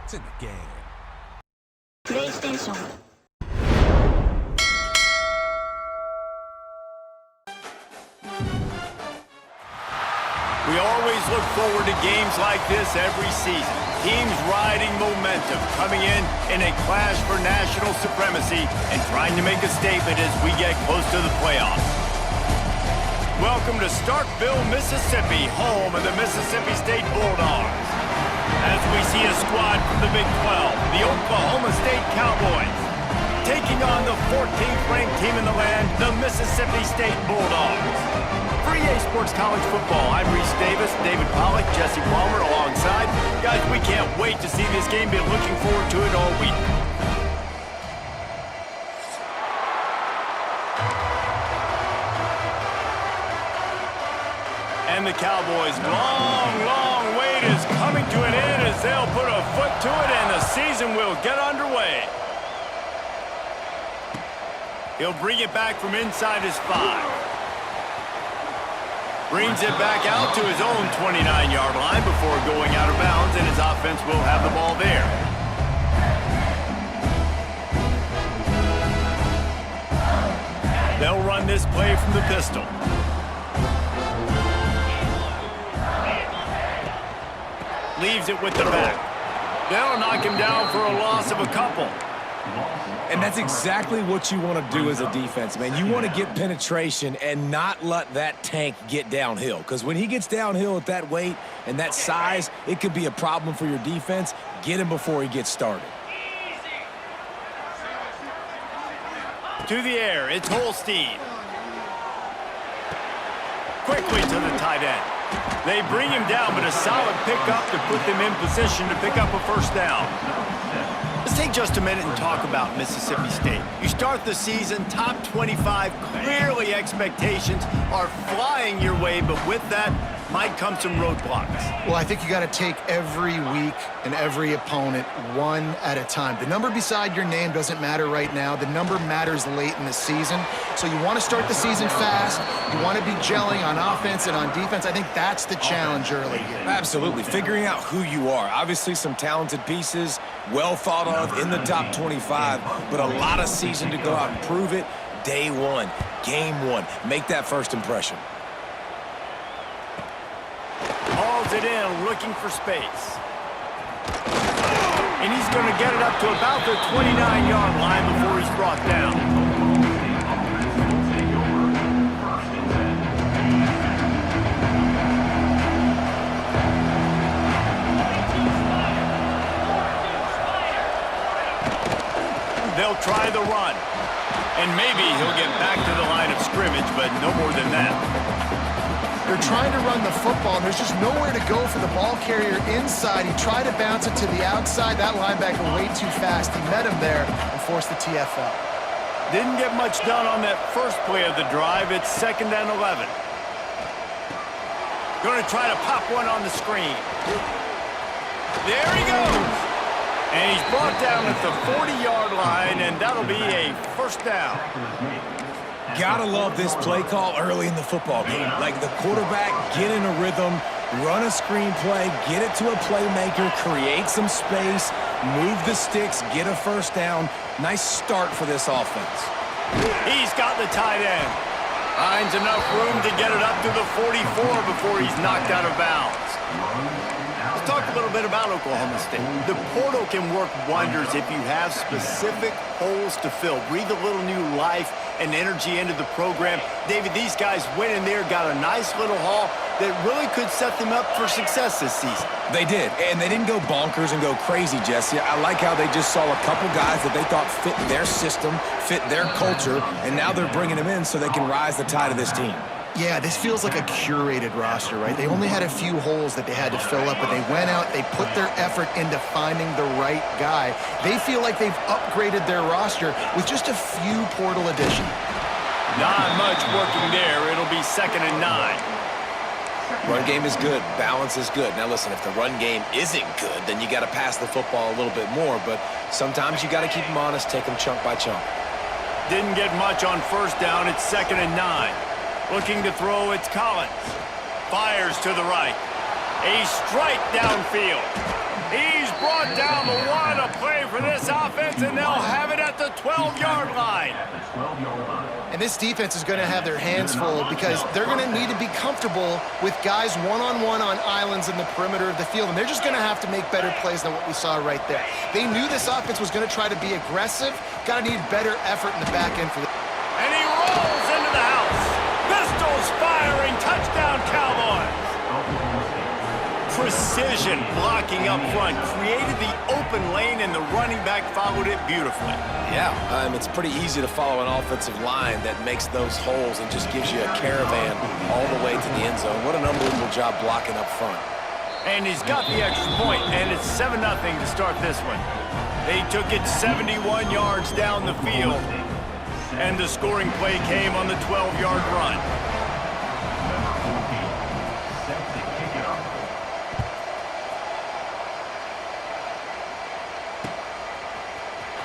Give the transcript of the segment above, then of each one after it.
It's in the game. PlayStation. We always look forward to games like this every season. Teams riding momentum, coming in a clash for national supremacy and trying to make a statement as we get close to the playoffs. Welcome to Starkville, Mississippi, home of the Mississippi State Bulldogs. As we see a squad from the Big 12, the Oklahoma State Cowboys, taking on the 14th ranked team in the land, the Mississippi State Bulldogs. For EA Sports College Football, I'm Reese Davis, David Pollack, Jesse Palmer alongside. Guys, we can't wait to see this game. Been looking forward to it all week. And the Cowboys' long wait is coming to an end as they'll put a foot to it and the season will get underway. He'll bring it back from inside his 5. Brings it back out to his own 29-yard line before going out of bounds, and his offense will have the ball there. They'll run this play from the pistol. Leaves it with the back. They'll knock him down for a loss of a couple. And that's exactly what you want to do as a defense, man. You want to get penetration and not let that tank get downhill. Because when he gets downhill at that weight and that size, it could be a problem for your defense. Get him before he gets started. To the air, it's Holstein. Quickly to the tight end. They bring him down, but a solid pickup to put them in position to pick up a first down. Let's take just a minute and talk about Mississippi State. You start the season top 25. Clearly expectations are flying your way, but with that might come some roadblocks. Well, I think you got to take every week and every opponent one at a time. The number beside your name doesn't matter right now. The number matters late in the season. So you want to start the season fast. You want to be gelling on offense and on defense. I think that's the challenge early here. Absolutely. Figuring out who you are. Obviously some talented pieces, well thought of in the top 25, but a lot of season to go out and prove it. Day one, game one. Make that first impression. Hauls it in, looking for space. And he's going to get it up to about the 29-yard line before he's brought down. They'll try the run. And maybe he'll get back to the line of scrimmage, but no more than that. They're trying to run the football, and there's just nowhere to go for the ball carrier inside. He tried to bounce it to the outside. That linebacker way too fast. He met him there and forced the TFL. Didn't get much done on that first play of the drive. It's 2nd and 11. Going to try to pop one on the screen. There he goes. And he's brought down at the 40-yard line, and that'll be a first down. Gotta love this play call early in the football game. Like the quarterback, get in a rhythm, run a screen play, get it to a playmaker, create some space, move the sticks, get a first down. Nice start for this offense. He's got the tight end. Finds enough room to get it up to the 44 before he's knocked out of bounds. Let's talk a little bit about Oklahoma State. The portal can work wonders if you have specific holes to fill. Breathe a little new life and energy into the program. David, these guys went in there, got a nice little haul that really could set them up for success this season. They did, and they didn't go bonkers and go crazy, Jesse. I like how they just saw a couple guys that they thought fit their system, fit their culture, and now they're bringing them in so they can rise the tide of this team. Yeah, this feels like a curated roster, right? They only had a few holes that they had to fill up, but they went out, they put their effort into finding the right guy. They feel like they've upgraded their roster with just a few portal additions. Not much working there. It'll be 2nd and 9. Run game is good. Balance is good. Now, listen, if the run game isn't good, then you got to pass the football a little bit more, but sometimes you got to keep them honest, take them chunk by chunk. Didn't get much on first down. It's 2nd and 9. Looking to throw, it's Collins. Fires to the right. A strike downfield. He's brought down the one. A play for this offense, and they'll have it at the 12-yard line. And this defense is going to have their hands full because they're going to need to be comfortable with guys one-on-one on islands in the perimeter of the field, and they're just going to have to make better plays than what we saw right there. They knew this offense was going to try to be aggressive. Got to need better effort in the back end for this. And he rolls into the house. Pistols firing. Touchdown, Cowboys. Precision blocking up front created the open lane, and the running back followed it beautifully. Yeah, it's pretty easy to follow an offensive line that makes those holes and just gives you a caravan all the way to the end zone. What an unbelievable job blocking up front. And he's got the extra point, and it's 7-0 to start this one. They took it 71 yards down the field, and the scoring play came on the 12-yard run.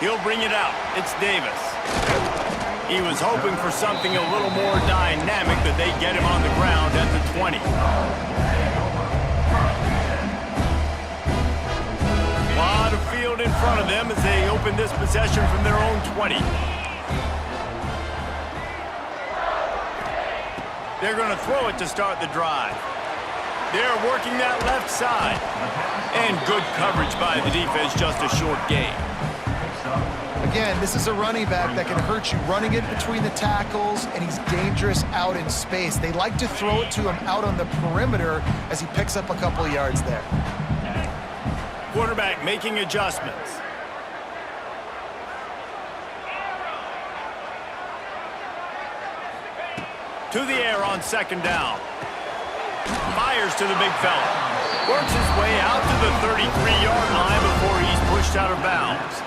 He'll bring it out. It's Davis. He was hoping for something a little more dynamic, but they get him on the ground at the 20. A lot of field in front of them as they open this possession from their own 20. They're going to throw it to start the drive. They're working that left side. And good coverage by the defense, just a short gain. Again, this is a running back that can hurt you running it between the tackles, and he's dangerous out in space. They like to throw it to him out on the perimeter as he picks up a couple yards there. Quarterback making adjustments. To the air on second down. Fires to the big fella. Works his way out to the 33-yard line before he's pushed out of bounds.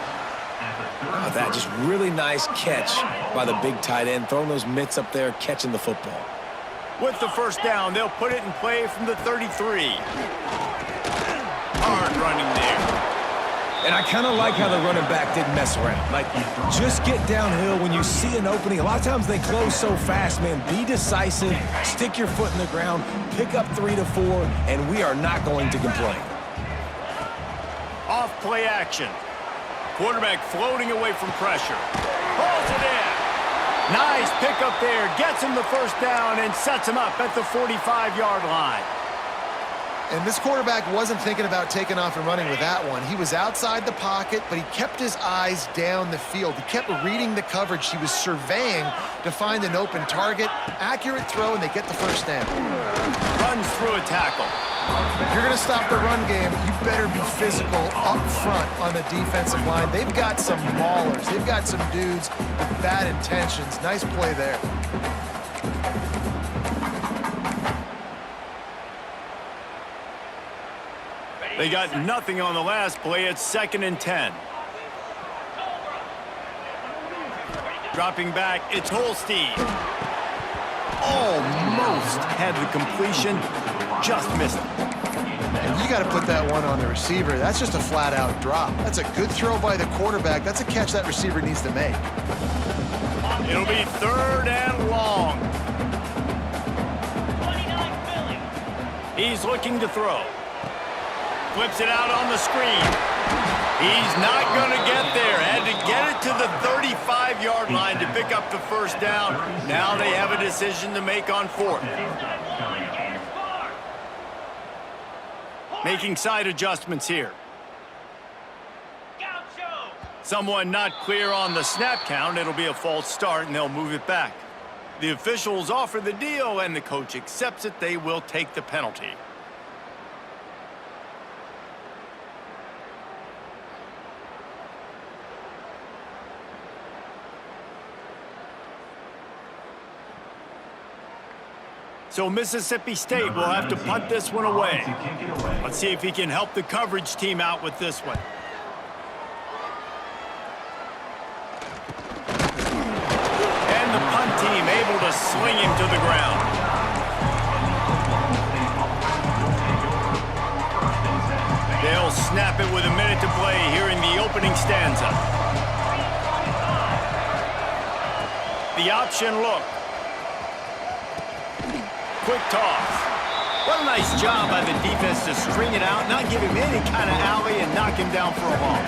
That just really nice catch by the big tight end, throwing those mitts up there, catching the football. With the first down, they'll put it in play from the 33. Hard running there. And I kind of like how the running back didn't mess around. Like, just get downhill when you see an opening. A lot of times they close so fast, man. Be decisive, stick your foot in the ground, pick up 3 to 4, and we are not going to complain. Off play action. Quarterback floating away from pressure. Pulls it in. Nice pickup there. Gets him the first down and sets him up at the 45-yard line. And this quarterback wasn't thinking about taking off and running with that one. He was outside the pocket, but he kept his eyes down the field. He kept reading the coverage. He was surveying to find an open target. Accurate throw, and they get the first down. Runs through a tackle. If you're going to stop the run game, you better be physical up front on the defensive line. They've got some maulers. They've got some dudes with bad intentions. Nice play there. They got nothing on the last play. It's 2nd and 10. Dropping back, it's Holstein. Almost had the completion, just missed it. And you got to put that one on the receiver. That's just a flat-out drop. That's a good throw by the quarterback. That's a catch that receiver needs to make. It'll be 3rd and long. He's looking to throw. Flips it out on the screen. He's not going to get there. Had to get it to the 35-yard line to pick up the first down. Now they have a decision to make on 4th. Making side adjustments here. Someone not clear on the snap count. It'll be a false start, and they'll move it back. The officials offer the deal, and the coach accepts it. They will take the penalty. So Mississippi State will have to punt this one away. Let's see if he can help the coverage team out with this one. And the punt team able to sling him to the ground. They'll snap it with a minute to play here in the opening stanza. The option look. Quick toss. What a nice job by the defense to string it out, not give him any kind of alley, and knock him down for a loss.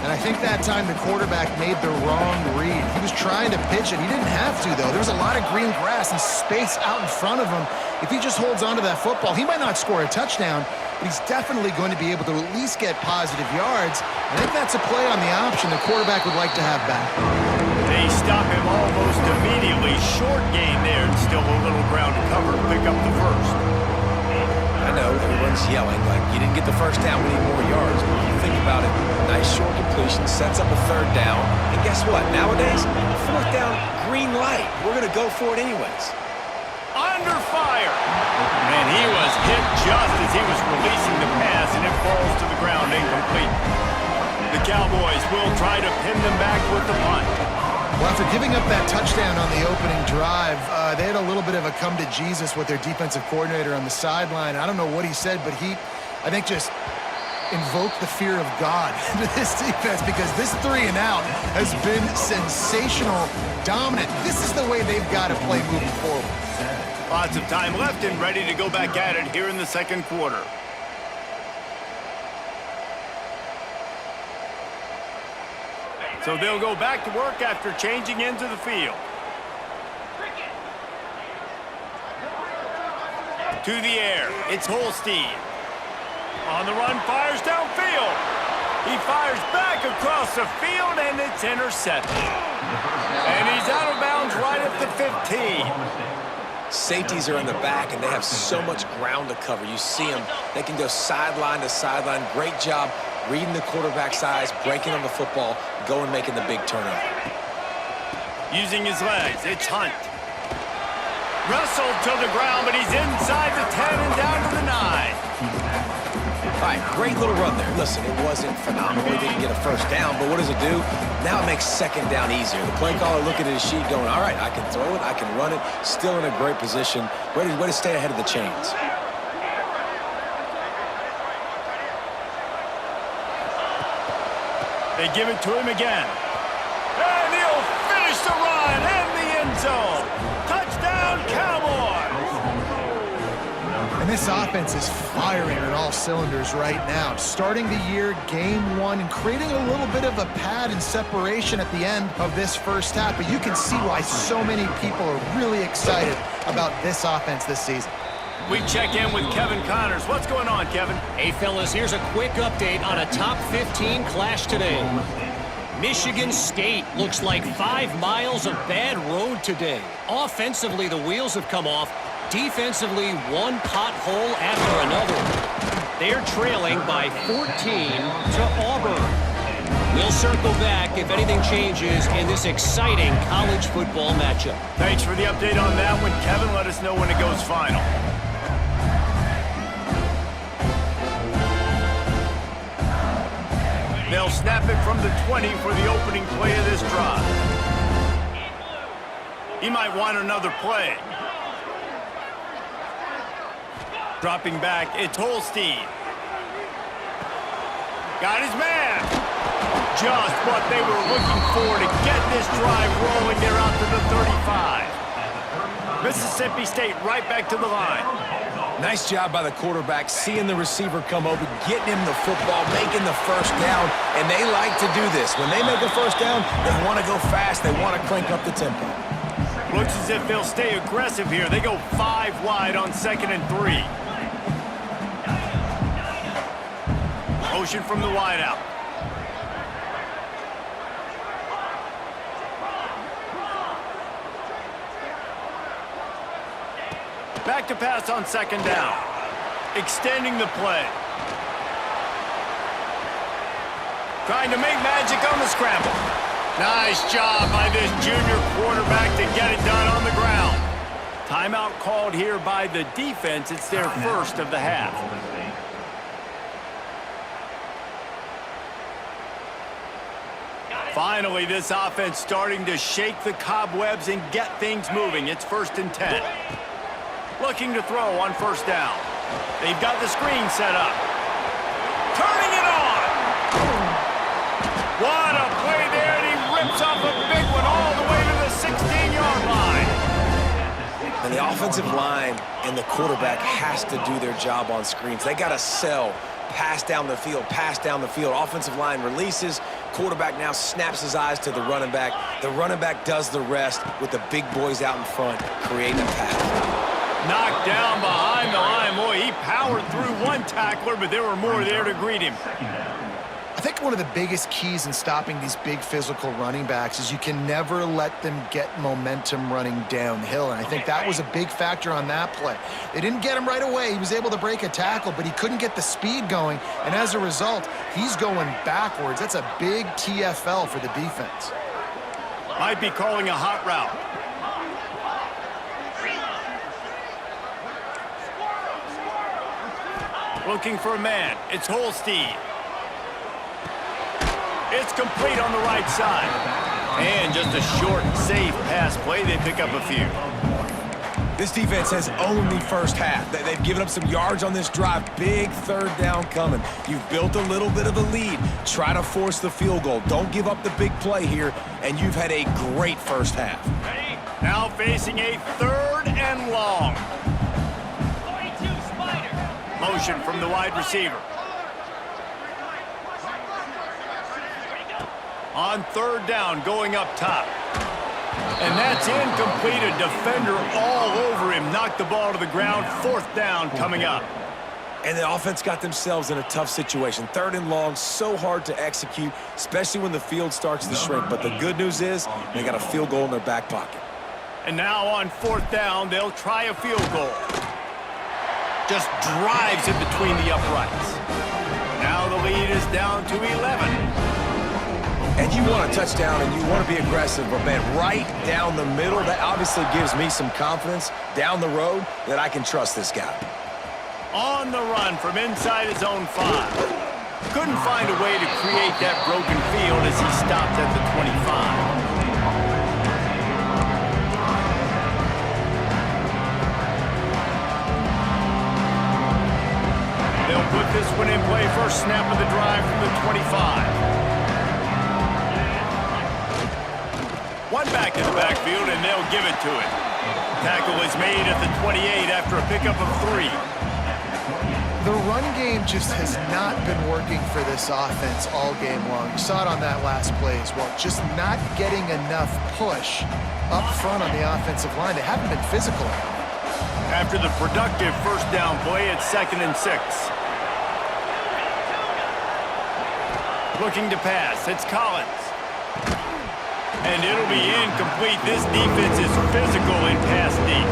And I think that time the quarterback made the wrong read. He was trying to pitch it. He didn't have to, though. There was a lot of green grass and space out in front of him. If he just holds on to that football, he might not score a touchdown, but he's definitely going to be able to at least get positive yards. I think that's a play on the option the quarterback would like to have back. They stop him almost immediately. Short gain there, and still a little ground to cover to pick up the first. I know everyone's yelling like you didn't get the first down, we need more yards. But if you think about it, nice short completion, sets up a third down. And guess what? Nowadays, fourth down, green light. We're going to go for it anyways. Under fire. And he was hit just as he was releasing the pass, and it falls to the ground incomplete. The Cowboys will try to pin them back with the punt. Well, after giving up that touchdown on the opening drive, they had a little bit of a come to Jesus with their defensive coordinator on the sideline. I don't know what he said, but he, I think, just invoked the fear of God into this defense, because this 3 and out has been sensational, dominant. This is the way they've got to play moving forward. Lots of time left and ready to go back at it here in the second quarter. So they'll go back to work after changing into the field. To the air, it's Holstein. On the run, fires downfield. He fires back across the field, and it's intercepted. And he's out of bounds right at the 15. Safeties are in the back, and they have so much ground to cover. You see them. They can go sideline to sideline. Great job reading the quarterback's eyes, breaking on the football, going making the big turnover. Using his legs, it's Hunt. Wrestled to the ground, but he's inside the 10 and down to the 9. All right, great little run there. Listen, it wasn't phenomenal. He didn't get a first down, but what does it do? Now it makes second down easier. The play caller looking at his sheet going, all right, I can throw it, I can run it, still in a great position. Way to stay ahead of the chains. They give it to him again. And he'll finish the run in the end zone. Touchdown, Cowboys! And this offense is firing on all cylinders right now. Starting the year, game 1, and creating a little bit of a pad and separation at the end of this first half. But you can see why so many people are really excited about this offense this season. We check in with Kevin Connors. What's going on, Kevin? Hey, fellas, here's a quick update on a top 15 clash today. Michigan State looks like 5 miles of bad road today. Offensively, the wheels have come off. Defensively, one pothole after another. They're trailing by 14 to Auburn. We'll circle back if anything changes in this exciting college football matchup. Thanks for the update on that one, Kevin. Let us know when it goes final. They'll snap it from the 20 for the opening play of this drive. He might want another play. Dropping back, it's Holstein. Got his man. Just what they were looking for to get this drive rolling. They're out to the 35. Mississippi State right back to the line. Nice job by the quarterback, seeing the receiver come over, getting him the football, making the first down, and they like to do this. When they make a first down, they want to go fast, they want to crank up the tempo. Looks as if they'll stay aggressive here. They go 5 wide on 2nd and 3. Motion from the wideout. Back to pass on 2nd down. Extending the play. Trying to make magic on the scramble. Nice job by this junior quarterback to get it done on the ground. Timeout called here by the defense. It's their first of the half. Finally, this offense starting to shake the cobwebs and get things moving. It's 1st and 10. Looking to throw on 1st down. They've got the screen set up. Turning it on. What a play there, and he rips off a big one all the way to the 16-yard line. And the offensive line and the quarterback has to do their job on screens. They got to sell, pass down the field, pass down the field. Offensive line releases. Quarterback now snaps his eyes to the running back. The running back does the rest with the big boys out in front, creating a pass. Knocked down behind the line. Boy, he powered through one tackler, but there were more there to greet him. I think one of the biggest keys in stopping these big physical running backs is you can never let them get momentum running downhill, and I think that was a big factor on that play. They didn't get him right away. He was able to break a tackle, but he couldn't get the speed going, and as a result, he's going backwards. That's a big TFL for the defense. Might be calling a hot route. Looking for a man. It's Holstein. It's complete on the right side. And just a short, safe pass play. They pick up a few. This defense has owned the first half. They've given up some yards on this drive. Big third down coming. You've built a little bit of a lead. Try to force the field goal. Don't give up the big play here, and you've had a great first half. Ready? Now facing a 3rd and long. 42 Spider. Motion from the wide receiver. On 3rd down, going up top. And that's incomplete. A defender all over him. Knocked the ball to the ground. 4th down coming up. And the offense got themselves in a tough situation. 3rd and long, so hard to execute, especially when the field starts to shrink. But the good news is they got a field goal in their back pocket. And now on 4th down, they'll try a field goal. Just drives it between the uprights. Now the lead is down to 11. And you want a touchdown and you want to be aggressive, but man, right down the middle, that obviously gives me some confidence down the road that I can trust this guy. On the run from inside his own 5. Couldn't find a way to create that broken field as he stopped at the 25. They'll put this one in play. First snap of the drive from the 25. One back in the backfield, and they'll give it to it. Tackle is made at the 28 after a pickup of 3. The run game just has not been working for this offense all game long. You saw it on that last play as well. Just not getting enough push up front on the offensive line. They haven't been physical. After the productive first down play, it's 2nd and 6. Looking to pass, it's Collins. And it'll be incomplete. This defense is physical in pass deep.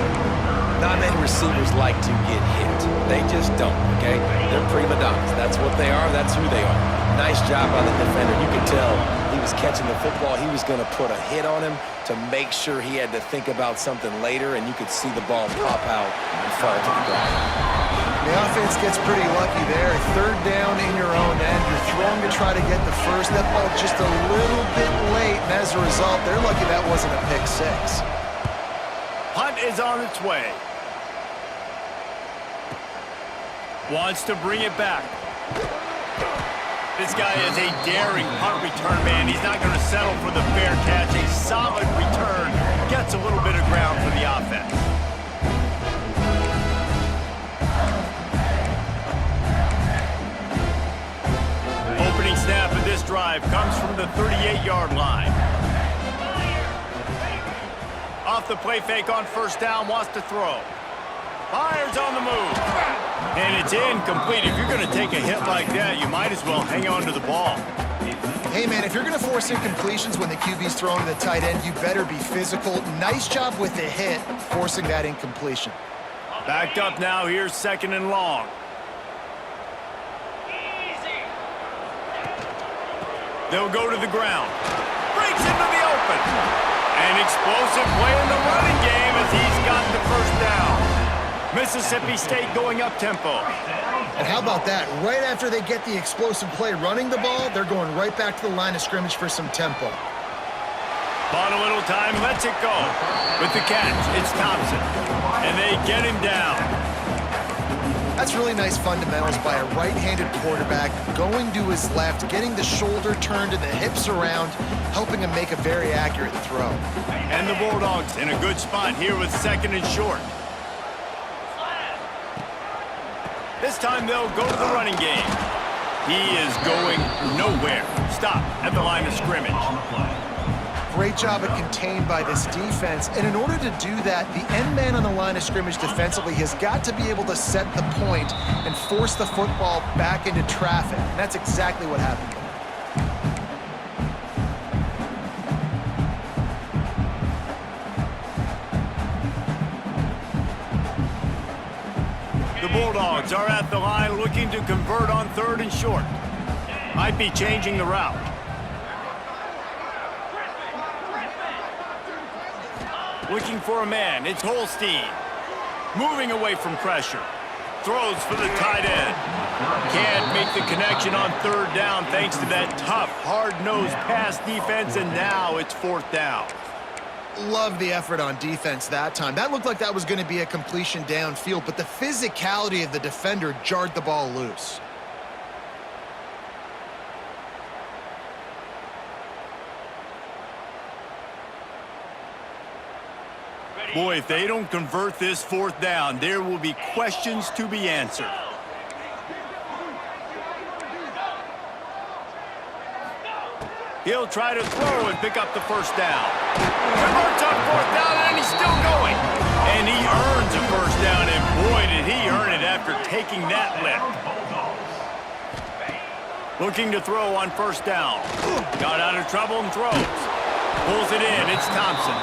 Not many receivers like to get hit. They just don't, okay? They're prima donnas. That's what they are. That's who they are. Nice job by the defender. You could tell he was catching the football. He was going to put a hit on him to make sure he had to think about something later, and you could see the ball pop out and fall to the ground. The offense gets pretty lucky there. 3rd down in your own end. You're throwing to try to get the first. That ball just a little bit late, and as a result, they're lucky that wasn't a pick 6. Punt is on its way. Wants to bring it back. This guy is a daring punt return man. He's not going to settle for the fair catch. A solid return. Gets a little bit of ground for the offense. Opening snap of this drive comes from the 38-yard line. Off the play fake on 1st down, wants to throw. Fires on the move. And it's incomplete. If you're going to take a hit like that, you might as well hang on to the ball. Hey, man, if you're going to force incompletions when the QB's throwing to the tight end, you better be physical. Nice job with the hit, forcing that incompletion. Backed up now. Here's 2nd and long. They'll go to the ground. Breaks into the open. An explosive play in the running game as he's got the 1st down. Mississippi State going up-tempo. And how about that? Right after they get the explosive play running the ball, they're going right back to the line of scrimmage for some tempo. Bought a little time, lets it go. With the catch, it's Thompson. And they get him down. That's really nice fundamentals by a right-handed quarterback, going to his left, getting the shoulder turned and the hips around, helping him make a very accurate throw. And the Bulldogs in a good spot here with 2nd and short. This time they'll go to the running game. He is going nowhere. Stop at the line of scrimmage. Great job of contained by this defense. And in order to do that, the end man on the line of scrimmage defensively has got to be able to set the point and force the football back into traffic. And that's exactly what happened. The Bulldogs are at the line looking to convert on 3rd and short. Might be changing the route. Looking for a man, it's Holstein. Moving away from pressure. Throws for the tight end. Can't make the connection on 3rd down thanks to that tough, hard-nosed pass defense, and now it's 4th down. Love the effort on defense that time. That looked like that was going to be a completion downfield, but the physicality of the defender jarred the ball loose. Boy, if they don't convert this 4th down, there will be questions to be answered. He'll try to throw and pick up the 1st down. Converts on 4th down, and he's still going. And he earns a 1st down, and boy, did he earn it after taking that lift. Looking to throw on 1st down. Got out of trouble and throws. Pulls it in, it's Thompson.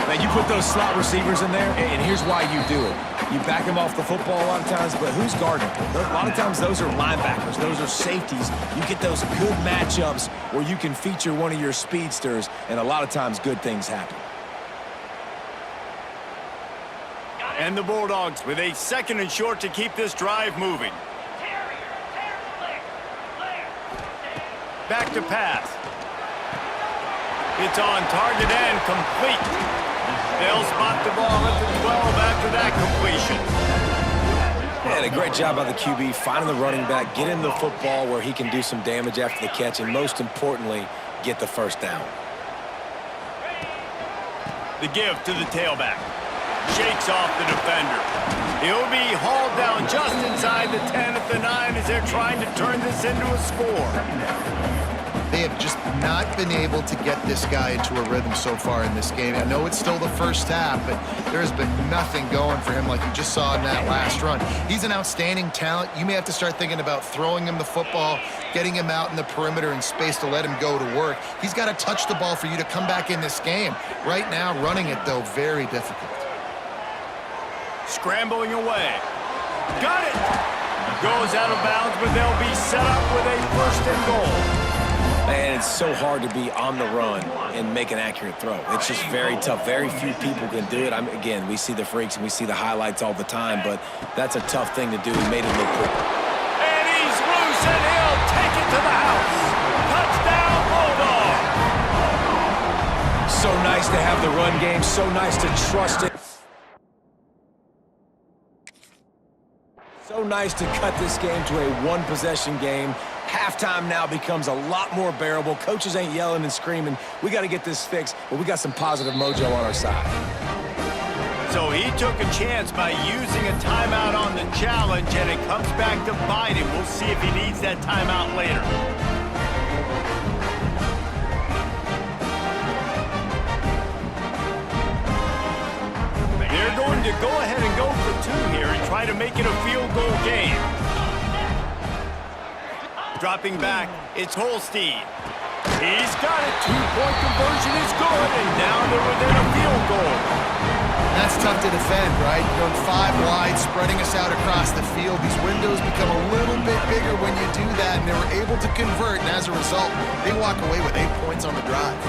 Man, you put those slot receivers in there, and here's why you do it. You back them off the football a lot of times, but who's guarding? A lot of times those are linebackers. Those are safeties. You get those good matchups where you can feature one of your speedsters, and a lot of times good things happen. And the Bulldogs with a 2nd and short to keep this drive moving. Back to pass. It's on target and complete. They'll spot the ball at the 12 after that completion. And a great job by the QB, finding the running back, getting the football where he can do some damage after the catch, and most importantly, get the 1st down. The give to the tailback. Shakes off the defender. He'll be hauled down just inside the 10 at the 9 as they're trying to turn this into a score. They have just not been able to get this guy into a rhythm so far in this game. I know it's still the 1st half, but there's been nothing going for him like you just saw in that last run. He's an outstanding talent. You may have to start thinking about throwing him the football, getting him out in the perimeter in space to let him go to work. He's got to touch the ball for you to come back in this game. Right now, running it, though, very difficult. Scrambling away. Got it! Goes out of bounds, but they'll be set up with a 1st and goal. Man, it's so hard to be on the run and make an accurate throw. It's just very tough. Very few people can do it. Again, we see the freaks and we see the highlights all the time, but that's a tough thing to do. He made it look good. And he's loose, and he'll take it to the house. Touchdown, Bulldogs! So nice to have the run game. So nice to trust it. So nice to cut this game to a 1-possession game. Halftime now becomes a lot more bearable. Coaches ain't yelling and screaming. We got to get this fixed, but we got some positive mojo on our side. So he took a chance by using a timeout on the challenge, and it comes back to bite him. We'll see if he needs that timeout later. They're going to go ahead and go for 2 here and try to make it a field goal game. Dropping back, it's Holstein. He's got it. 2-point conversion is good, and now they're within a field goal. That's tough to defend, right? You're going 5 wide, spreading us out across the field. These windows become a little bit bigger when you do that, and they were able to convert, and as a result, they walk away with 8 points on the drive.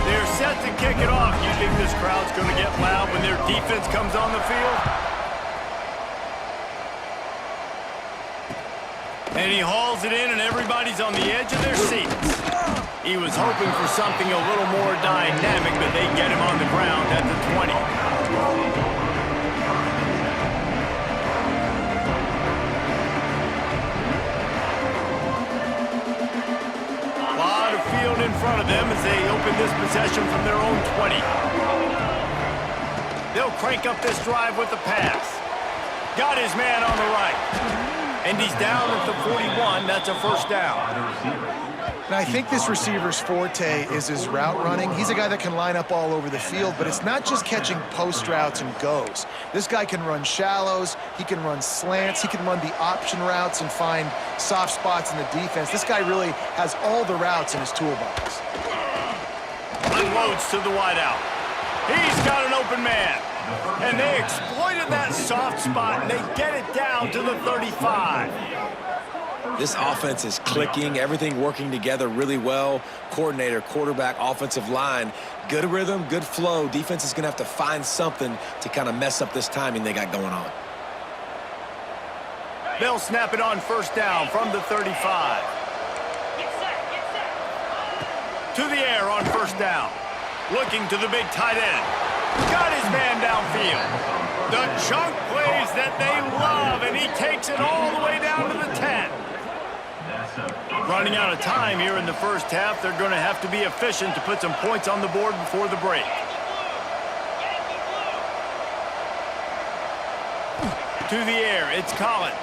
They're set to kick it off. You think this crowd's going to get loud when their defense comes on the field? And he hauls it in, and everybody's on the edge of their seats. He was hoping for something a little more dynamic, but they get him on the ground at the 20. front of them as they open this possession from their own 20. They'll crank up this drive with the pass. Got his man on the right. And he's down at the 41. That's a first down. And I think this receiver's forte is his route running. He's a guy that can line up all over the field, but it's not just catching post routes and goes. This guy can run shallows, he can run slants, he can run the option routes and find soft spots in the defense. This guy really has all the routes in his toolbox. Unloads to the wideout. He's got an open man. And they exploited that soft spot, and they get it down to the 35. This offense is clicking, everything working together really well. Coordinator, quarterback, offensive line, good rhythm, good flow. Defense is going to have to find something to kind of mess up this timing they got going on. They'll snap it on first down from the 35. To the air on first down. Looking to the big tight end. Got his man downfield. The chunk plays that they love, and he takes it all the way down to the 10. Running out of time here in the first half. They're going to have to be efficient to put some points on the board before the break. To the air, it's Collins.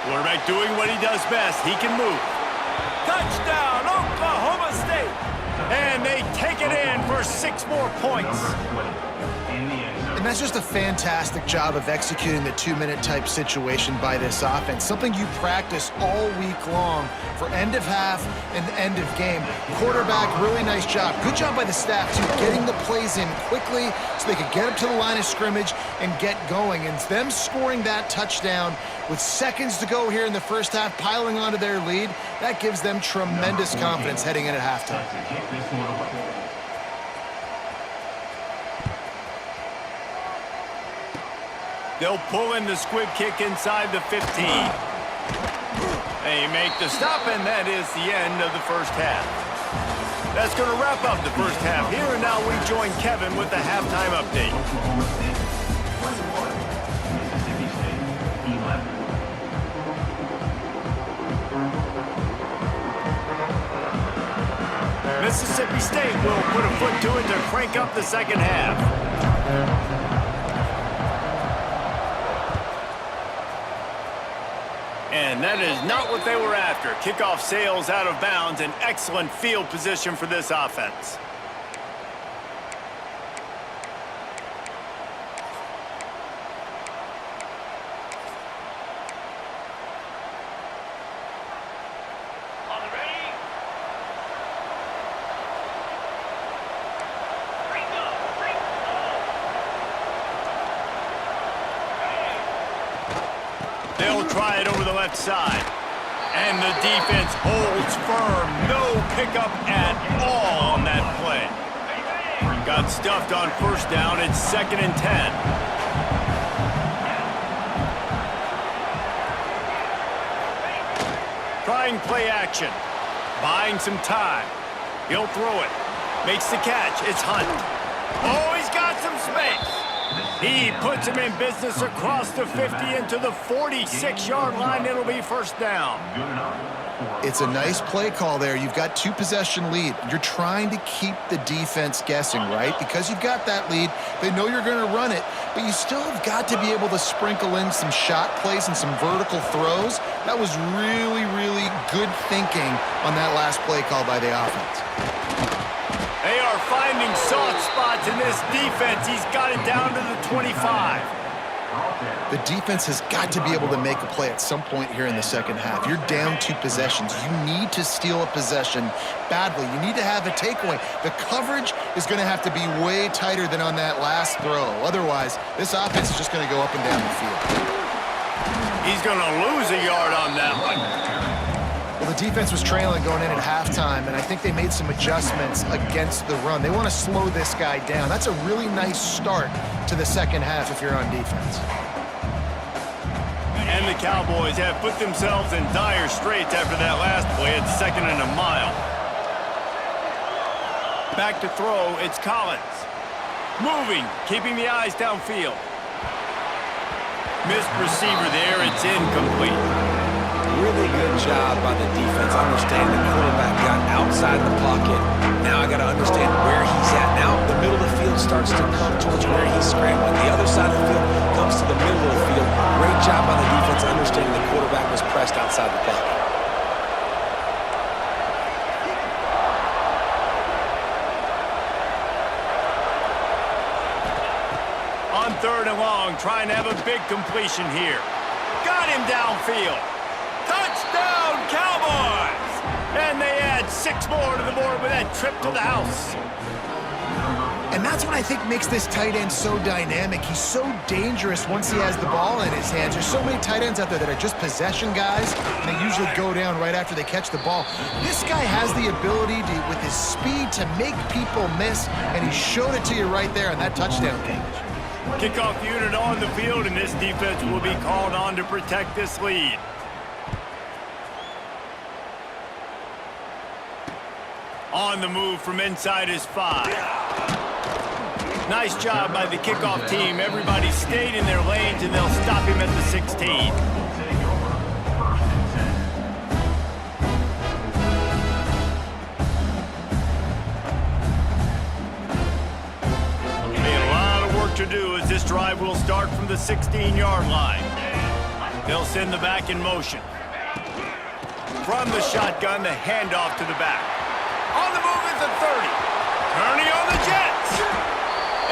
Quarterback doing what he does best. He can move. Touchdown, Oklahoma State! And they take it in for 6 more points. And that's just a fantastic job of executing the 2-minute type situation by this offense. Something you practice all week long for end of half and end of game. Quarterback, really nice job. Good job by the staff, too, getting the plays in quickly so they could get up to the line of scrimmage and get going. And them scoring that touchdown with seconds to go here in the first half, piling onto their lead, that gives them tremendous confidence heading in at halftime. They'll pull in the squib kick inside the 15. They make the stop, and that is the end of the first half. That's going to wrap up the first half here, and now we join Kevin with the halftime update. Mississippi State will put a foot to it to crank up the second half. And that is not what they were after. Kickoff sails out of bounds, an excellent field position for this offense. They'll try it over the left side. And the defense holds firm. No pickup at all on that play. Got stuffed on first down. It's 2nd and 10. Trying play action. Buying some time. He'll throw it. Makes the catch. It's Hunt. Oh, he's got some space. He puts him in business across the 50 into the 46-yard line. It'll be first down. It's a nice play call there. You've got 2-possession lead. You're trying to keep the defense guessing, right? Because you've got that lead. They know you're going to run it, but you still have got to be able to sprinkle in some shot plays and some vertical throws. That was really, really good thinking on that last play call by the offense. They are finding soft spots in this defense. He's got it down to the 25. The defense has got to be able to make a play at some point here in the second half. You're down 2 possessions. You need to steal a possession badly. You need to have a takeaway. The coverage is going to have to be way tighter than on that last throw. Otherwise, this offense is just going to go up and down the field. He's going to lose a yard on that one. Well, the defense was trailing going in at halftime, and I think they made some adjustments against the run. They want to slow this guy down. That's a really nice start to the second half if you're on defense. And the Cowboys have put themselves in dire straits after that last play. It's 2nd and a mile. Back to throw, it's Collins. Moving, keeping the eyes downfield. Missed receiver there, it's incomplete. Really good job by the defense understanding the quarterback got outside the pocket. Now I got to understand where he's at. Now the middle of the field starts to come towards where he's scrambling. The other side of the field comes to the middle of the field. Great job by the defense understanding the quarterback was pressed outside the pocket. On 3rd and long, trying to have a big completion here. Got him downfield. Touchdown, Cowboys! And they add 6 more to the board with that trip to the house. And that's what I think makes this tight end so dynamic. He's so dangerous once he has the ball in his hands. There's so many tight ends out there that are just possession guys, and they usually go down right after they catch the ball. This guy has the ability to, with his speed, to make people miss, and he showed it to you right there on that touchdown catch. Kickoff unit on the field, and this defense will be called on to protect this lead. On the move from inside his 5. Nice job by the kickoff team. Everybody stayed in their lanes, and they'll stop him at the 16. To do as this drive will start from the 16-yard line. They'll send the back in motion. From the shotgun, the handoff to the back. On the move is the 30. Turning on the Jets.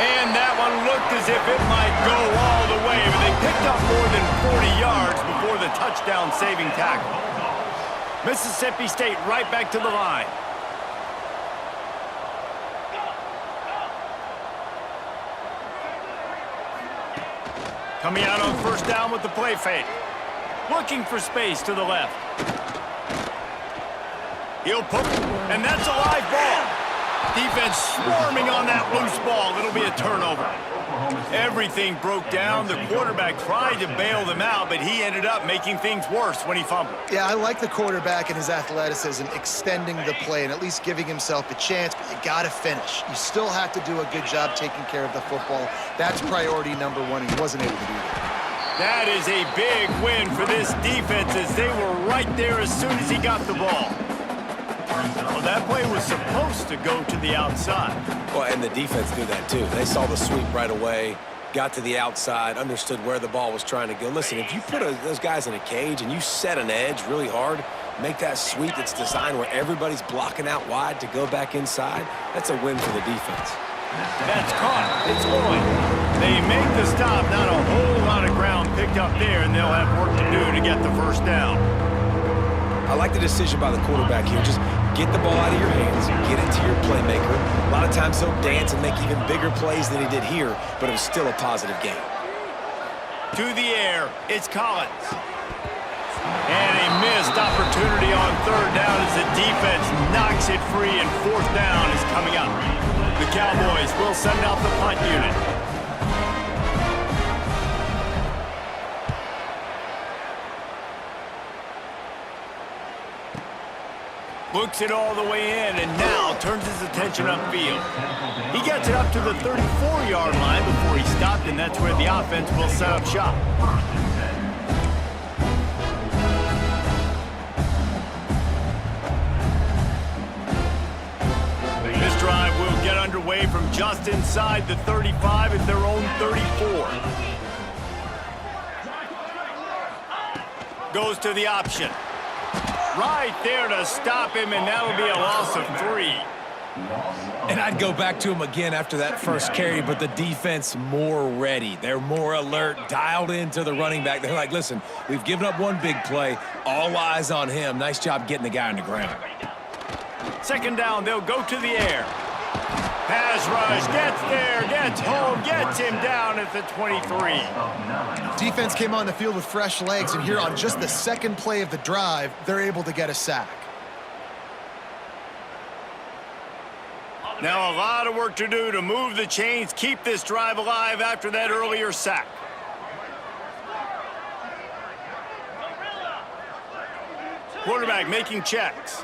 And that one looked as if it might go all the way, but they picked up more than 40 yards before the touchdown-saving tackle. Mississippi State right back to the line. Coming out on 1st down with the play fake. Looking for space to the left. He'll poke, and that's a live ball. Defense swarming on that loose ball. It'll be a turnover. Everything broke down. The quarterback tried to bail them out, but he ended up making things worse when he fumbled. Yeah, I like the quarterback and his athleticism, extending the play and at least giving himself a chance, but you got to finish. You still have to do a good job taking care of the football. That's priority number 1, and he wasn't able to do that. That is a big win for this defense as they were right there as soon as he got the ball. Well, that play was supposed to go to the outside. Well, and the defense knew that too. They saw the sweep right away, got to the outside, understood where the ball was trying to go. Listen, if you put those guys in a cage and you set an edge really hard, make that sweep that's designed where everybody's blocking out wide to go back inside, that's a win for the defense. That's caught. It's going. They make the stop. Not a whole lot of ground picked up there, and they'll have work to do to get the 1st down. I like the decision by the quarterback here. Just get the ball out of your hands, get it to your playmaker. A lot of times he'll dance and make even bigger plays than he did here, but it was still a positive game. To the air, it's Collins. And a missed opportunity on 3rd down as the defense knocks it free, and 4th down is coming up. The Cowboys will send out the punt unit. Looks it all the way in, and now turns his attention upfield. He gets it up to the 34-yard line before he stopped, and that's where the offense will set up shop. This drive will get underway from just inside the 35 at their own 34. Goes to the option. Right there to stop him, and that'll be a loss of 3. And I'd go back to him again after that first carry, but the defense more ready. They're more alert, dialed into the running back. They're like, listen, we've given up one big play. All eyes on him. Nice job getting the guy on the ground. 2nd down, they'll go to the air. Pass rush, gets there, gets home, gets him down at the 23. Defense came on the field with fresh legs, and here on just the 2nd play of the drive, they're able to get a sack. Now a lot of work to do to move the chains, keep this drive alive after that earlier sack. Quarterback making checks.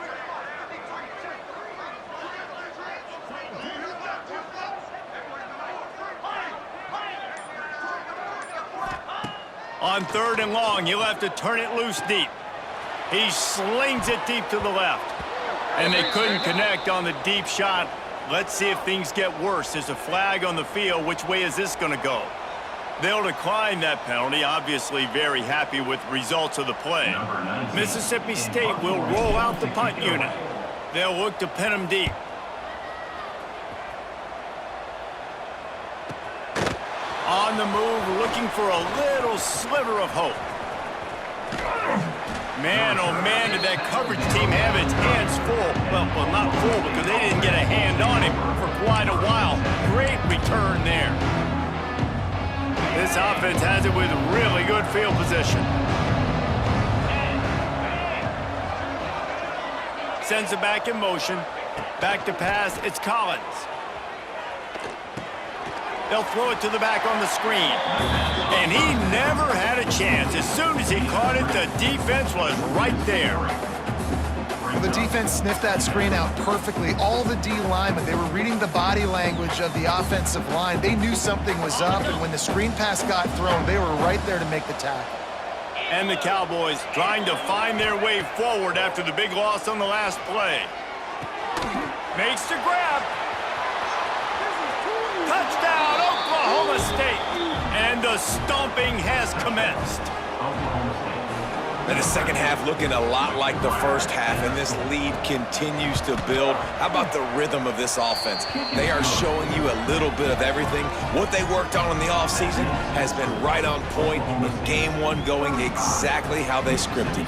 On 3rd and long, you'll have to turn it loose deep. He slings it deep to the left. And they couldn't connect on the deep shot. Let's see if things get worse. There's a flag on the field. Which way is this going to go? They'll decline that penalty. Obviously very happy with the results of the play. Mississippi State will roll out the punt unit. They'll look to pin them deep. On the move, looking for a little sliver of hope. Man, oh man, did that coverage team have its hands full. Well, not full because they didn't get a hand on him for quite a while. Great return there. This offense has it with really good field position. Sends it back in motion. Back to pass, it's Collins. They'll throw it to the back on the screen. And he never had a chance. As soon as he caught it, the defense was right there. Well, the defense sniffed that screen out perfectly. All the D linemen, they were reading the body language of the offensive line. They knew something was up, and when the screen pass got thrown, they were right there to make the tackle. And the Cowboys trying to find their way forward after the big loss on the last play. Makes the grab. Touchdown, Oklahoma State. And the stomping has commenced. And the second half looking a lot like the first half, and this lead continues to build. How about the rhythm of this offense? They are showing you a little bit of everything. What they worked on in the offseason has been right on point, in game one going exactly how they scripted.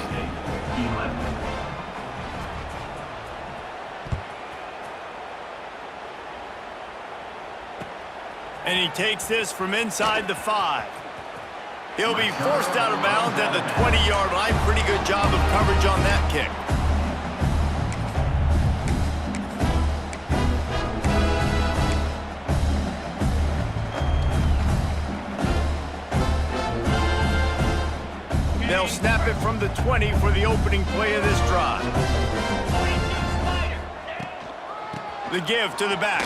And he takes this from inside the 5. He'll be forced out of bounds at the 20-yard line. Pretty good job of coverage on that kick. They'll snap it from the 20 for the opening play of this drive. The give to the back.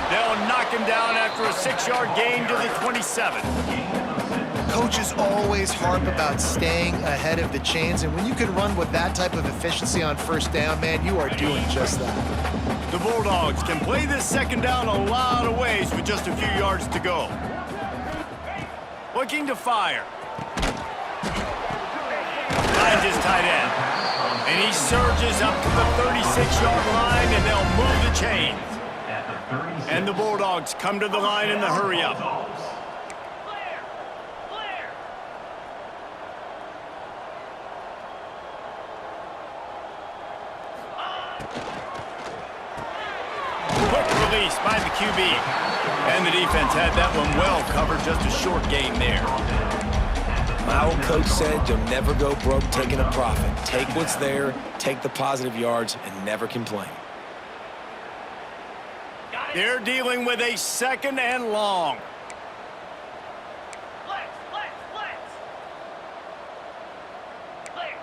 They'll knock him down after a 6-yard gain to the 27. Coaches always harp about staying ahead of the chains, and when you can run with that type of efficiency on first down, man, you are doing just that. The Bulldogs can play this second down a lot of ways with just a few yards to go. Looking to fire. Finds his tight end. And he surges up to the 36-yard line, and they'll move the chains. And the Bulldogs come to the line in the hurry-up. Quick release by the QB. And the defense had that one well covered, just a short gain there. My old coach said you'll never go broke taking a profit. Take what's there, take the positive yards, and never complain. They're dealing with a second and long.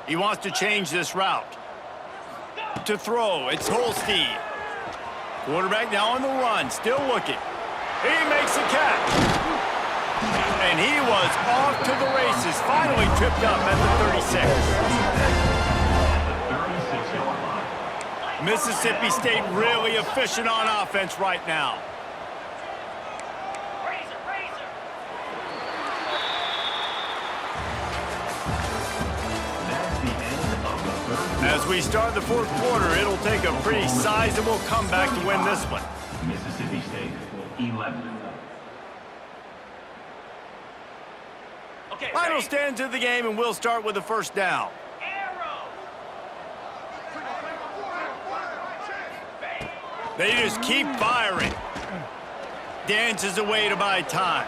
He wants to change this route. To throw, it's Holstein. Quarterback now on the run, still looking. He makes a catch. And he was off to the races, finally tripped up at the 36. Mississippi State really efficient on offense right now. As we start the fourth quarter, it'll take a pretty sizable comeback to win this one. Mississippi State, 11. Final stanza of the game, and we'll start with the first down. They just keep firing. Dances away to buy time.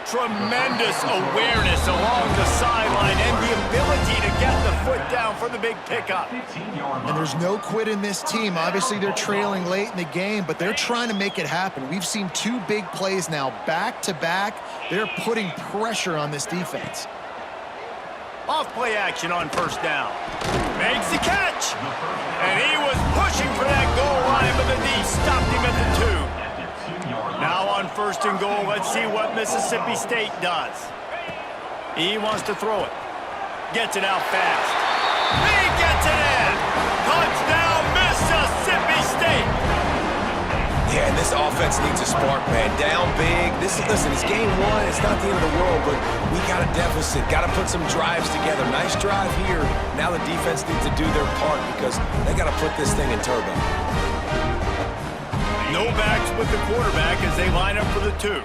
Tremendous awareness along the sideline and the ability to get the foot down for the big pickup. And there's no quit in this team. Obviously, they're trailing late in the game, but they're trying to make it happen. We've seen 2 big plays now, back-to-back. They're putting pressure on this defense. Off play action on first down. Makes the catch. And he was pushing for that goal line, but the D stopped him at the 2. Now on first and goal, let's see what Mississippi State does. He wants to throw it. Gets it out fast. He gets it in. Touchdown, Mississippi State. Yeah, and this offense needs a spark, man. Down big. Listen, it's game one. It's not the end of the world, but we got a deficit. Got to put some drives together. Nice drive here. Now the defense needs to do their part because they got to put this thing in turbo. No backs with the quarterback as they line up for the 2.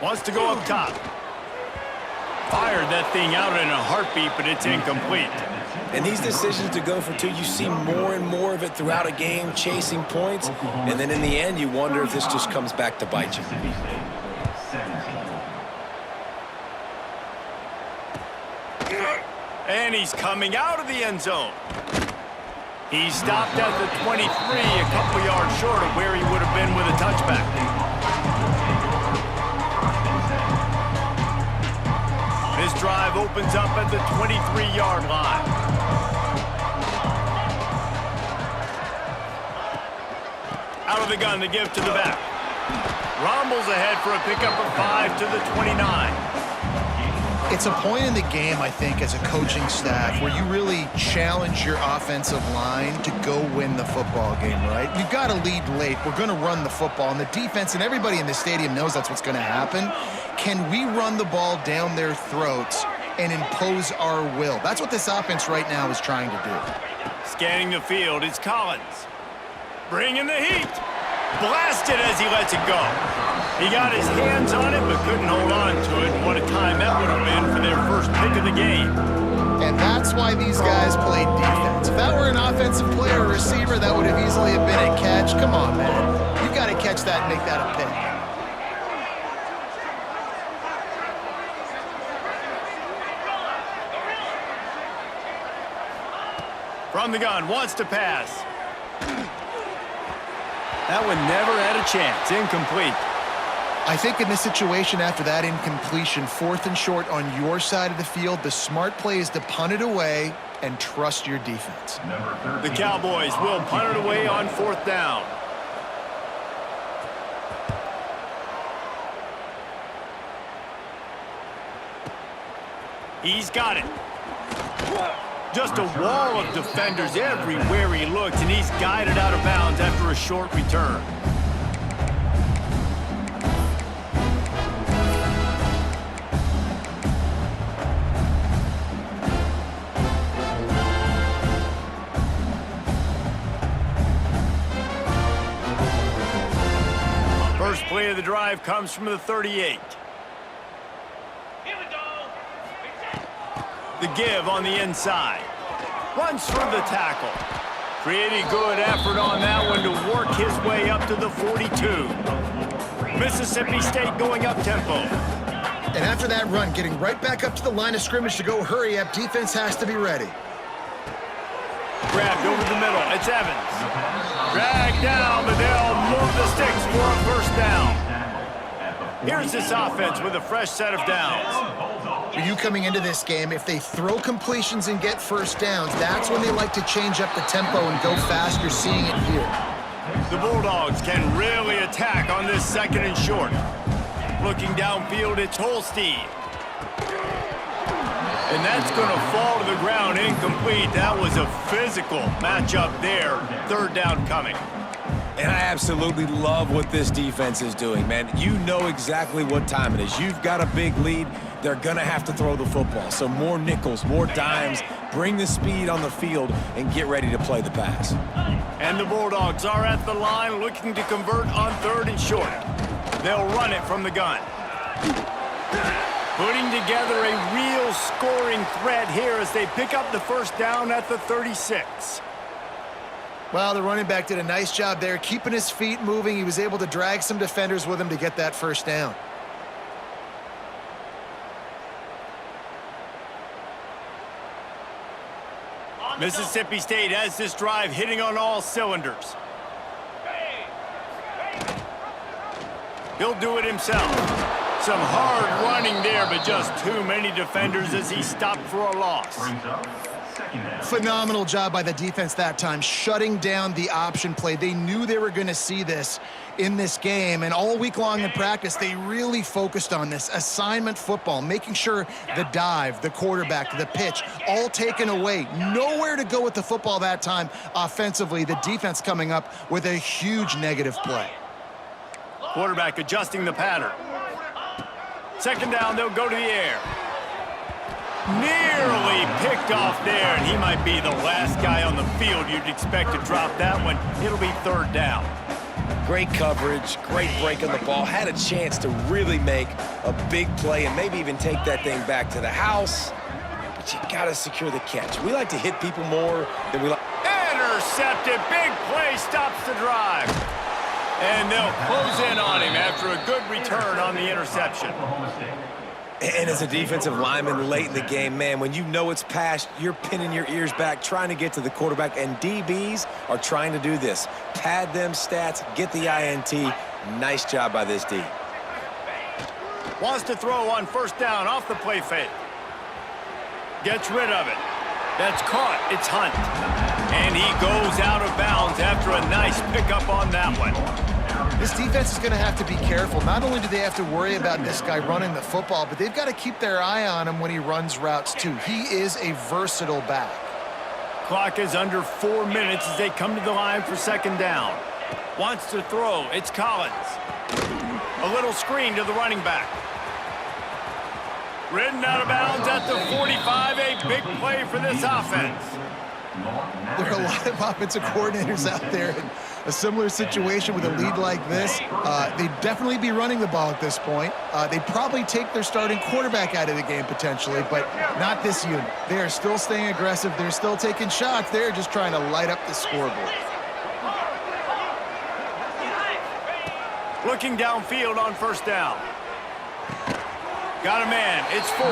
Wants to go up top. Fired that thing out in a heartbeat, but it's incomplete. And these decisions to go for 2, you see more and more of it throughout a game, chasing points. And then in the end, you wonder if this just comes back to bite you. And he's coming out of the end zone. He stopped at the 23, a couple yards short of where he would have been with a touchback. This drive opens up at the 23-yard line. Out of the gun, the give to the back. Rumbles ahead for a pickup of 5 to the 29. It's a point in the game, I think, as a coaching staff where you really challenge your offensive line to go win the football game, right? You've got to lead late. We're going to run the football. And the defense and everybody in the stadium knows that's what's going to happen. Can we run the ball down their throats and impose our will? That's what this offense right now is trying to do. Scanning the field, it's Collins. Bringing the heat. Blasted as he lets it go. He got his hands on it, but couldn't hold on to it. What a time that would have been for their first pick of the game. And that's why these guys played defense. If that were an offensive player or receiver, that would have easily have been a catch. Come on, man. You've got to catch that and make that a pick. From the gun, wants to pass. That one never had a chance. Incomplete. I think in this situation, after that incompletion, 4th and short on your side of the field, the smart play is to punt it away and trust your defense. The Cowboys will punt it away on 4th down. He's got it. Just a wall of defenders everywhere he looks, and he's guided out of bounds after a short return. First play of the drive comes from the 38. The give on the inside. Runs through the tackle. Pretty good effort on that one to work his way up to the 42. Mississippi State going up tempo. And after that run, getting right back up to the line of scrimmage to go hurry up, defense has to be ready. Grabbed over the middle. It's Evans. Dragged down, but they'll move the sticks for a first down. Here's this offense with a fresh set of downs. For you coming into this game, if they throw completions and get first downs, that's when they like to change up the tempo and go fast. You're seeing it here. The Bulldogs can really attack on this 2nd and short. Looking downfield, it's Holstein. And that's going to fall to the ground incomplete. That was a physical matchup there. 3rd down coming. And I absolutely love what this defense is doing, man. You know exactly what time it is. You've got a big lead. They're going to have to throw the football. So more nickels, more dimes, bring the speed on the field, and get ready to play the pass. And the Bulldogs are at the line looking to convert on 3rd and short. They'll run it from the gun. Putting together a real scoring threat here as they pick up the first down at the 36. Well, the running back did a nice job there, keeping his feet moving. He was able to drag some defenders with him to get that first down. Mississippi State has this drive hitting on all cylinders. He'll do it himself. Some hard running there, but just too many defenders as he stopped for a loss. Phenomenal job by the defense that time, shutting down the option play. They knew they were going to see this in this game, and all week long in practice, they really focused on this assignment football, making sure the dive, the quarterback, the pitch, all taken away. Nowhere to go with the football that time offensively. The defense coming up with a huge negative play. Quarterback adjusting the pattern. Second down, they'll go to the air. Nearly picked off there, and he might be the last guy on the field you'd expect to drop that one. It'll be third down. Great coverage, great break on the ball. Had a chance to really make a big play and maybe even take that thing back to the house. But you got to secure the catch. We like to hit people more than we like. Intercepted. Big play stops the drive. And they'll close in on him after a good return on the interception. And as a defensive lineman late in the game, man, when you know it's past, you're pinning your ears back, trying to get to the quarterback, and DBs are trying to do this. Pad them stats, get the INT. Nice job by this D. Wants to throw on first down off the play fake. Gets rid of it. That's caught. It's Hunt. And he goes out of bounds after a nice pickup on that one. This defense is going to have to be careful. Not only do they have to worry about this guy running the football, but they've got to keep their eye on him when he runs routes, too. He is a versatile back. Clock is under 4 minutes as they come to the line for second down. Wants to throw. It's Collins. A little screen to the running back. Ridden out of bounds at the 45. A big play for this offense. There are a lot of offensive coordinators out there in a similar situation with a lead like this. They'd definitely be running the ball at this point. They'd probably take their starting quarterback out of the game potentially, but not this unit. They are still staying aggressive. They're still taking shots. They're just trying to light up the scoreboard. Looking downfield on first down. Got a man. It's 4.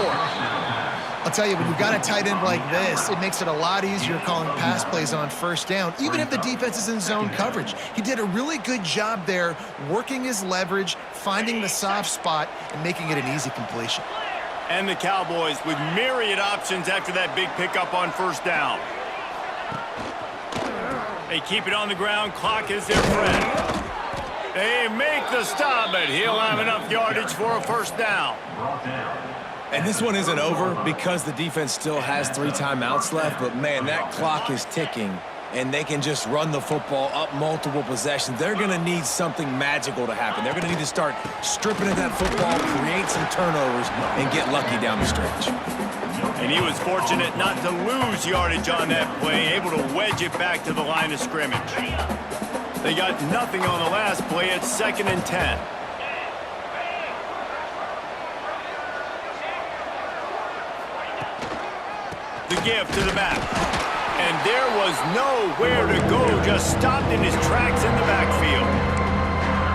I'll tell you, when you've got a tight end like this, it makes it a lot easier calling pass plays on first down, even if the defense is in zone coverage. He did a really good job there, working his leverage, finding the soft spot, and making it an easy completion. And the Cowboys with myriad options after that big pickup on first down. They keep it on the ground. Clock is their friend. They make the stop, but he'll have enough yardage for a first down. And this one isn't over because the defense still has 3 timeouts left, but man, that clock is ticking, and they can just run the football up multiple possessions. They're going to need something magical to happen. They're going to need to start stripping at that football, create some turnovers, and get lucky down the stretch. And he was fortunate not to lose yardage on that play, able to wedge it back to the line of scrimmage. They got nothing on the last play. It's 2nd and 10. The give to the back. And there was nowhere to go, just stopped in his tracks in the backfield.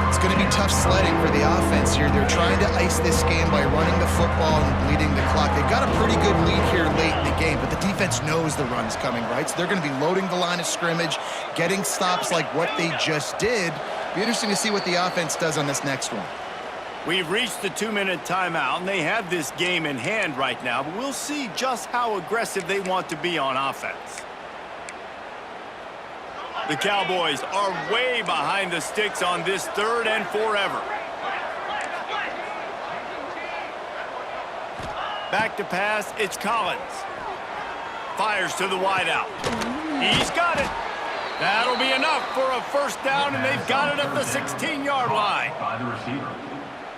It's going to be tough sledding for the offense here. They're trying to ice this game by running the football and bleeding the clock. They've got a pretty good lead here late in the game, but the defense knows the run's coming, right? So they're going to be loading the line of scrimmage, getting stops like what they just did. Be interesting to see what the offense does on this next one. We've reached the 2-minute timeout, and they have this game in hand right now, but we'll see just how aggressive they want to be on offense. The Cowboys are way behind the sticks on this 3rd and forever. Back to pass, it's Collins. Fires to the wideout. He's got it. That'll be enough for a first down, and they've got it at the 16-yard line. By the receiver.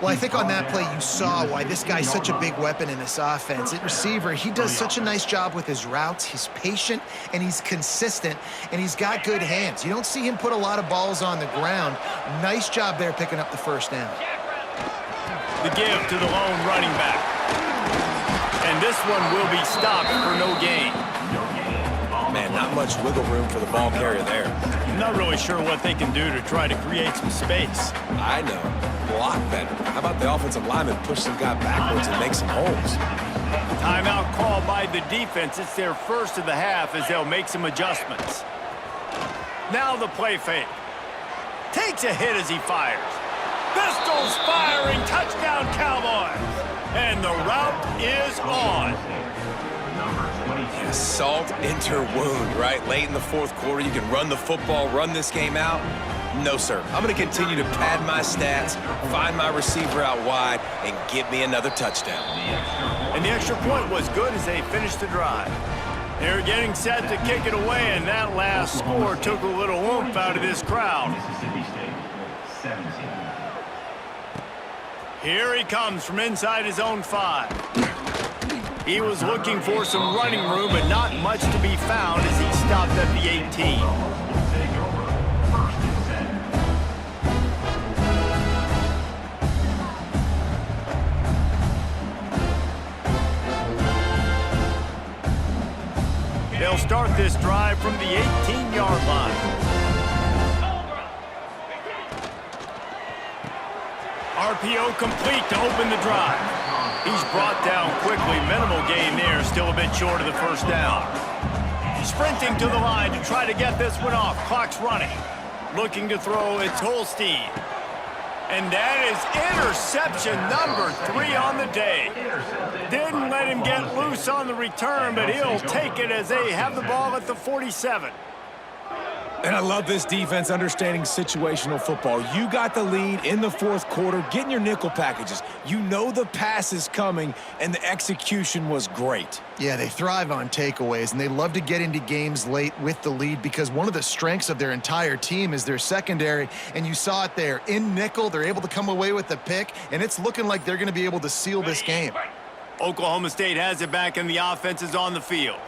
Well, I think on that play you saw why this guy's such a big weapon in this offense. At receiver, he does such a nice job with his routes. He's patient, and he's consistent, and he's got good hands. You don't see him put a lot of balls on the ground. Nice job there picking up the first down. The give to the lone running back. And this one will be stopped for no gain. Man, not much wiggle room for the ball carrier there. I'm not really sure what they can do to try to create some space. I know. Block better. How about the offensive lineman push some guy backwards and make some holes? Timeout called by the defense. It's their first of the half as they'll make some adjustments. Now the play fake. Takes a hit as he fires. Pistols firing. Touchdown, Cowboys. And the route is on. salt into her wound, right? Late in the fourth quarter, you can run the football, run this game out. No, sir. I'm going to continue to pad my stats, find my receiver out wide, and get me another touchdown. And the extra point was good as they finished the drive. They're getting set to kick it away, and that last score took a little oomph out of this crowd. Mississippi State 17. Here he comes from inside his own 5. He was looking for some running room, but not much to be found as he stopped at the 18. They'll start this drive from the 18-yard line. RPO complete to open the drive. He's brought down quickly. Minimal gain there, still a bit short of the first down. Sprinting to the line to try to get this one off. Clock's running. Looking to throw, it's Holstein. And that is interception number 3 on the day. Didn't let him get loose on the return, but he'll take it as they have the ball at the 47. And I love this defense understanding situational football. You got the lead in the fourth quarter, getting your nickel packages. You know the pass is coming, and the execution was great. Yeah, they thrive on takeaways, and they love to get into games late with the lead because one of the strengths of their entire team is their secondary, and you saw it there. In nickel, they're able to come away with the pick, and it's looking like they're going to be able to seal this game. Oklahoma State has it back, and the offense is on the field.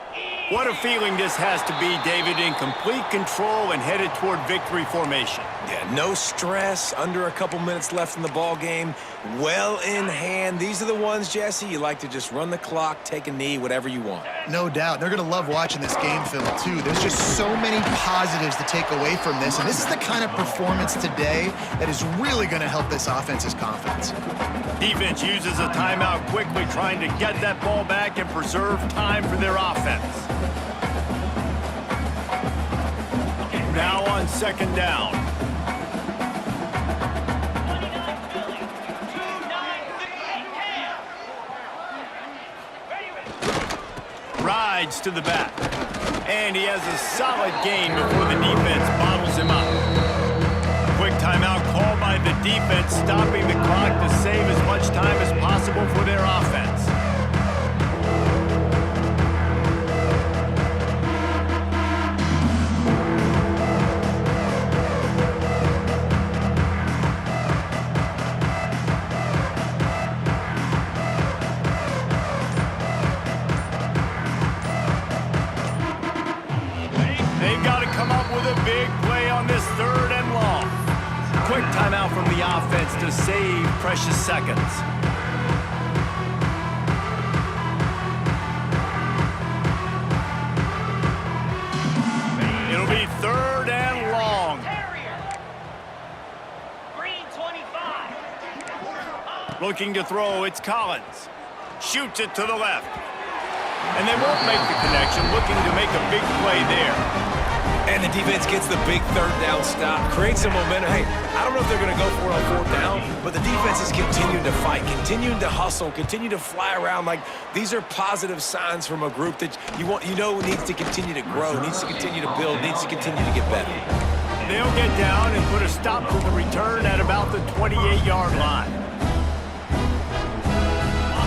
What a feeling this has to be, David, in complete control and headed toward victory formation. Yeah, no stress, under a couple minutes left in the ball game, well in hand. These are the ones, Jesse, you like to just run the clock, take a knee, whatever you want. No doubt. They're going to love watching this game film, too. There's just so many positives to take away from this, and this is the kind of performance today that is really going to help this offense's confidence. Defense uses a timeout quickly, trying to get that ball back and preserve time for their offense. Now on second down. Rides to the back. And he has a solid gain before the defense bottles him up. Quick timeout called by the defense, stopping the clock to save as much time as possible for their offense. They've got to come up with a big play on this 3rd and long. Quick timeout from the offense to save precious seconds. It'll be 3rd and long. Looking to throw, it's Collins. Shoots it to the left. And they won't make the connection, looking to make a big play there. And the defense gets the big 3rd down stop, creates some momentum. Hey, I don't know if they're going to go for it on 4th down, but the defense is continuing to fight, continuing to hustle, continue to fly around. Like, these are positive signs from a group that you know needs to continue to grow, needs to continue to build, needs to continue to get better. They'll get down and put a stop to the return at about the 28-yard line.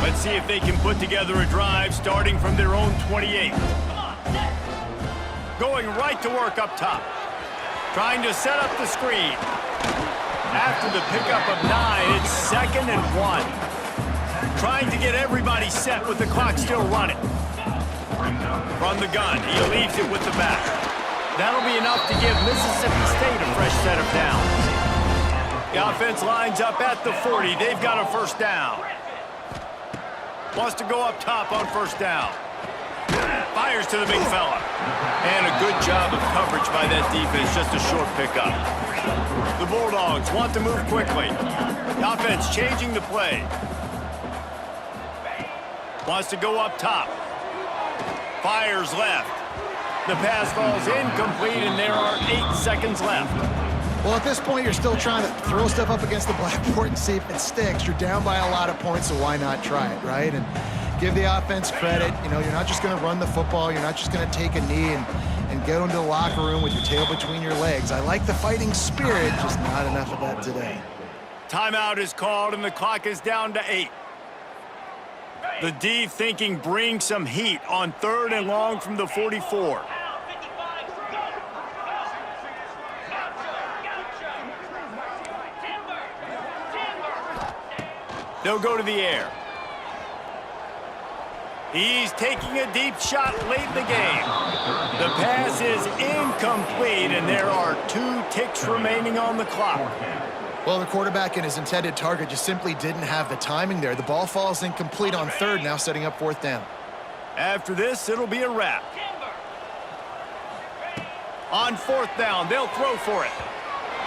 Let's see if they can put together a drive starting from their own 28. Going right to work up top. Trying to set up the screen. After the pickup of 9, it's 2nd and 1. Trying to get everybody set with the clock still running. From the gun, he leaves it with the back. That'll be enough to give Mississippi State a fresh set of downs. The offense lines up at the 40. They've got a 1st down. Wants to go up top on 1st down. Fires to the big fella. And a good job of coverage by that defense, just a short pickup. The Bulldogs want to move quickly. The offense changing the play. Wants to go up top. Fires left. The pass falls incomplete, and there are 8 seconds left. Well, at this point, you're still trying to throw stuff up against the blackboard and see if it sticks. You're down by a lot of points, so why not try it, right? And give the offense credit. You know, you're not just going to run the football. You're not just going to take a knee and get into the locker room with your tail between your legs. I like the fighting spirit, just not enough of that today. Timeout is called, and the clock is down to 8. The D thinking bring some heat on 3rd and long from the 44. They'll go to the air. He's taking a deep shot late in the game. The pass is incomplete, and there are 2 ticks remaining on the clock. Well, the quarterback and his intended target just simply didn't have the timing there. The ball falls incomplete on 3rd, now setting up 4th down. After this, it'll be a wrap. On 4th down, they'll throw for it.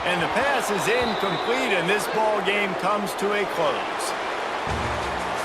And the pass is incomplete, and this ball game comes to a close.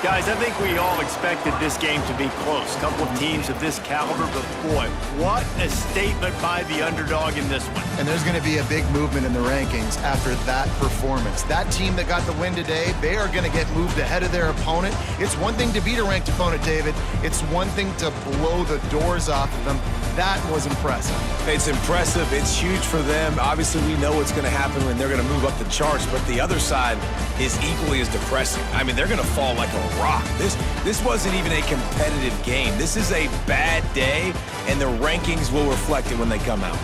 Guys, I think we all expected this game to be close. A couple of teams of this caliber, but boy, what a statement by the underdog in this one. And there's going to be a big movement in the rankings after that performance. That team that got the win today, they are going to get moved ahead of their opponent. It's one thing to beat a ranked opponent, David. It's one thing to blow the doors off of them. That was impressive. It's impressive. It's huge for them. Obviously, we know what's going to happen when they're going to move up the charts, but the other side is equally as depressing. I mean, they're going to fall like a rock. This wasn't even a competitive game. This is a bad day, and the rankings will reflect it when they come out.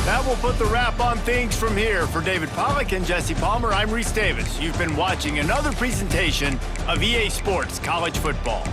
That will put the wrap on things from here. For David Pollack and Jesse Palmer, I'm Reese Davis. You've been watching another presentation of EA Sports College Football.